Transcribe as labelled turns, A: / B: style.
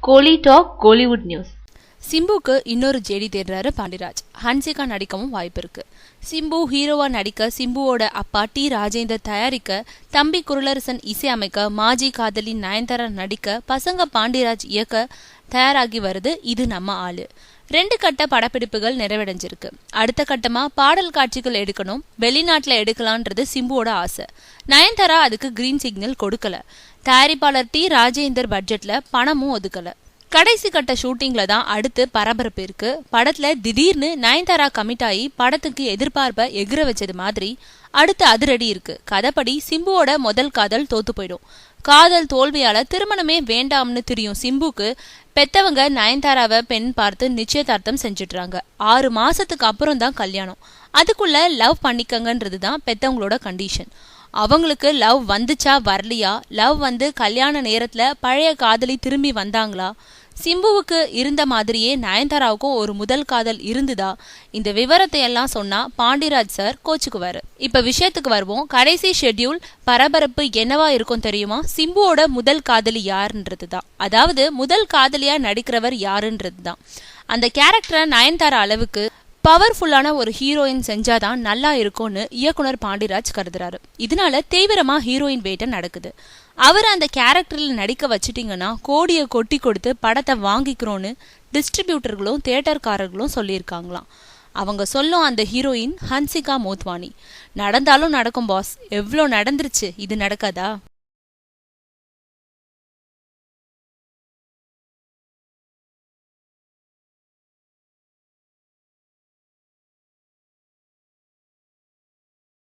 A: கோலி talk Kollywood news.
B: சிம்புக்கு இன்னொரு JD தேடுறாரு Pandiraj. Hansika நடிக்கவும் வாய்ப்பு இருக்கு. சிம்பு ஹீரோவா நடிக்க, சிம்புவோட அப்பா டி ராஜேந்தர் தயாரிக்க, தம்பி குருளரசன் இசையமைக்க, மாஜி காதலி நயன்தாரா நடிக்க, பசங்க பாண்டிராஜ் இயக்க தயாராகி வருது இது நம்ம ஆளு. 2 கட்ட படப்பிடிப்புகள் நிறைவடைஞ்சிருக்கு. அடுத்த கட்டமா பாடல் காட்சிகள் எடுக்கணும், வெளிநாட்டுல எடுக்கலான்றது சிம்புவோட ஆசை. நயன்தாரா அதுக்கு கிரீன் சிக்னல் கொடுக்கல. தயாரிப்பாளர் டி ராஜேந்தர் பட்ஜெட்ல பணமும் ஒதுக்கல. கடைசி கட்ட ஷூட்டிங்ல தான் அடுத்து பரபரப்பு இருக்கு. படத்துல திடீர்னு நயன்தாரா கமிட் ஆகி படத்துக்கு எதிர்பார்ப்ப எகிர வச்சது மாதிரி அடுத்து அதிரடி இருக்கு. கதைப்படி சிம்புவோட முதல் காதல் தோத்து போயிடும். காதல் தோல்வியால திருமணமே வேண்டாம்னு தெரியும் சிம்புக்கு பெத்தவங்க நயன்தாராவை பெண் பார்த்து நிச்சயதார்த்தம் செஞ்சுட்றாங்க. 6 மாசத்துக்கு அப்புறம் தான் கல்யாணம். அதுக்குள்ள லவ் பண்ணிக்கங்கன்றது தான் பெத்தவங்களோட கண்டிஷன். அவங்களுக்கு லவ் வந்துச்சா வரலையா, லவ் வந்து கல்யாண நேரத்துல பழைய காதலி திரும்பி வந்தாங்களா, சிம்புவுக்கு இருந்த மாதிரியே நயன்தாராவுக்கும் ஒரு முதல் காதல் இருந்துதா, இந்த விவரத்தை எல்லாம் சொன்னா பாண்டிராஜ் சார் கோச்சுக்குவாரு. இப்ப விஷயத்துக்கு வருவோம். கடைசி ஷெட்யூல் பரபரப்பு என்னவா இருக்கும் தெரியுமா? சிம்புவோட முதல் காதலி யாருன்றது தான். அதாவது முதல் காதலியா நடிக்கிறவர் யாருன்றது தான். அந்த கேரக்டரை நயன்தாரா அளவுக்கு பவர்ஃபுல்லான ஒரு ஹீரோயின் செஞ்சாதான் நல்லா இருக்கும்னு இயக்குனர் பாண்டிராஜ் கருதுறாரு. இதனால தீவிரமா ஹீரோயின் வேட்டை நடக்குது. அவர் அந்த கேரக்டர்ல நடிக்க வச்சுட்டீங்கன்னா கோடியை கொட்டி கொடுத்து படத்தை வாங்கிக்கிறோன்னு டிஸ்ட்ரிபியூட்டர்களும் தியேட்டர்காரர்களும் சொல்லியிருக்காங்களாம். அவங்க சொல்லும் அந்த ஹீரோயின் ஹன்சிகா மோத்வானி. நடந்தாலும் நடக்கும் பாஸ், எவ்வளோ நடந்துருச்சு, இது நடக்காதா?